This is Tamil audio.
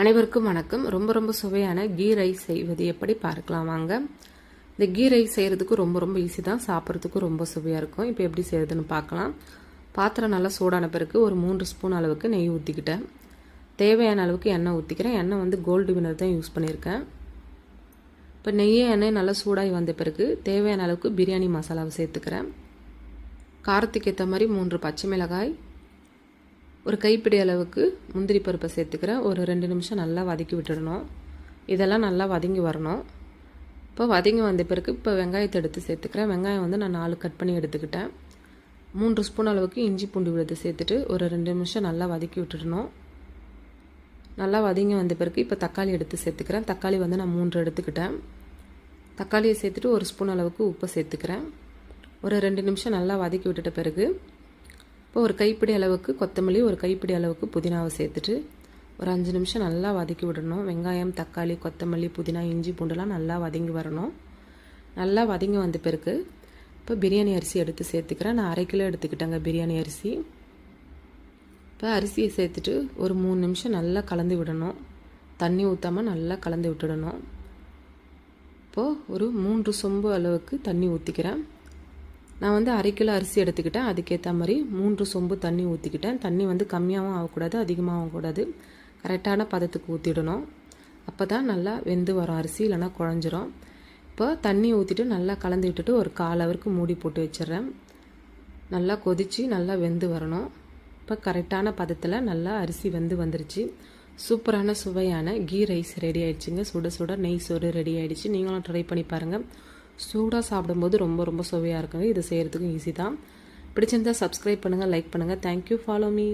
அனைவருக்கும் வணக்கம். ரொம்ப சுவையான கீ ரைஸ் செய்வது எப்படி பார்க்கலாம் வாங்க. இந்த கீ ரைஸ் செய்கிறதுக்கு ரொம்ப ஈஸி தான், சாப்பிட்றதுக்கு ரொம்ப சுவையாக இருக்கும். இப்போ எப்படி செய்கிறதுன்னு பார்க்கலாம். பாத்திரம் நல்லா சூடான பிறகு ஒரு 3 ஸ்பூன் அளவுக்கு நெய் ஊற்றிக்கிட்டேன். தேவையான அளவுக்கு எண்ணெய் ஊற்றிக்கிறேன். எண்ணெய் வந்து கோல்டு வினர் தான் யூஸ் பண்ணியிருக்கேன். இப்போ எண்ணெய் நல்லா சூடாகி வந்த பிறகு தேவையான அளவுக்கு பிரியாணி மசாலாவை சேர்த்துக்கிறேன். காரத்துக்கு ஏற்ற மாதிரி 3 பச்சை மிளகாய், ஒரு கைப்பிடி அளவுக்கு முந்திரி பருப்பை சேர்த்துக்கிறேன். ஒரு 2 நிமிஷம் நல்லா வதக்கி விட்டுடணும். இதெல்லாம் நல்லா வதங்கி வரணும். இப்போ வதங்கி வந்த பிறகு இப்போ வெங்காயத்தை எடுத்து சேர்த்துக்கிறேன். வெங்காயம் வந்து நான் 4 கட் பண்ணி எடுத்துக்கிட்டேன். 3 ஸ்பூன் அளவுக்கு இஞ்சி பூண்டு விழுது சேர்த்துட்டு ஒரு 2 நிமிஷம் நல்லா வதக்கி விட்டுடணும். நல்லா வதங்கி வந்த பிறகு இப்போ தக்காளி எடுத்து சேர்த்துக்கிறேன். தக்காளி வந்து நான் 3 எடுத்துக்கிட்டேன். தக்காளியை சேர்த்துட்டு ஒரு ஸ்பூன் அளவுக்கு உப்பு சேர்த்துக்கிறேன். ஒரு 2 நிமிஷம் நல்லா வதக்கி விட்டுட்ட பிறகு இப்போ ஒரு கைப்பிடி அளவுக்கு கொத்தமல்லி, ஒரு கைப்பிடி அளவுக்கு புதினாவை சேர்த்துட்டு ஒரு 5 நிமிஷம் நல்லா வதக்கி விடணும். வெங்காயம், தக்காளி, கொத்தமல்லி, புதினா, இஞ்சி பூண்டுலாம் நல்லா வதங்கி வரணும். நல்லா வதங்கி வந்த பிறகு இப்போ பிரியாணி அரிசி எடுத்து சேர்த்துக்கிறேன். நான் 1/2 கிலோ எடுத்துக்கிட்டேங்க பிரியாணி அரிசி. இப்போ அரிசியை சேர்த்துட்டு ஒரு 3 நிமிஷம் நல்லா கலந்து விடணும். தண்ணி ஊற்றாமல் நல்லா கலந்து விட்டுடணும். இப்போது ஒரு 3 சொம்பு அளவுக்கு தண்ணி ஊற்றிக்கிறேன். நான் வந்து 1/2 கிலோ அரிசி எடுத்துக்கிட்டேன். அதுக்கேற்ற மாதிரி 3 சொம்பு தண்ணி ஊற்றிக்கிட்டேன். தண்ணி வந்து கம்மியாகவும் ஆகக்கூடாது, அதிகமாகவும் ஆகக்கூடாது. கரெக்டான பதத்துக்கு ஊற்றிடணும். அப்போ தான் நல்லா வெந்து வரும் அரிசி, இல்லைனா குழஞ்சிரும். இப்போ தண்ணி ஊற்றிட்டு நல்லா கலந்து விட்டுட்டு ஒரு 1/4 ஹவருக்கு மூடி போட்டு வச்சிடுறேன். நல்லா கொதித்து நல்லா வெந்து வரணும். இப்போ கரெக்டான பதத்தில் நல்லா அரிசி வெந்து வந்துருச்சு. சூப்பரான சுவையான கீ ரைஸ் ரெடி ஆயிடுச்சுங்க. சுட சுட நெய் சோறு ரெடி ஆகிடுச்சு. நீங்களும் ட்ரை பண்ணி பாருங்கள். சூடாக சாப்பிடும்போது ரொம்ப சுவையாக இருக்குங்க. இது செய்கிறதுக்கும் ஈஸி தான். பிடிச்சிருந்தால் சப்ஸ்கிரைப் பண்ணுங்கள், லைக் பண்ணுங்கள். Thank you, follow me.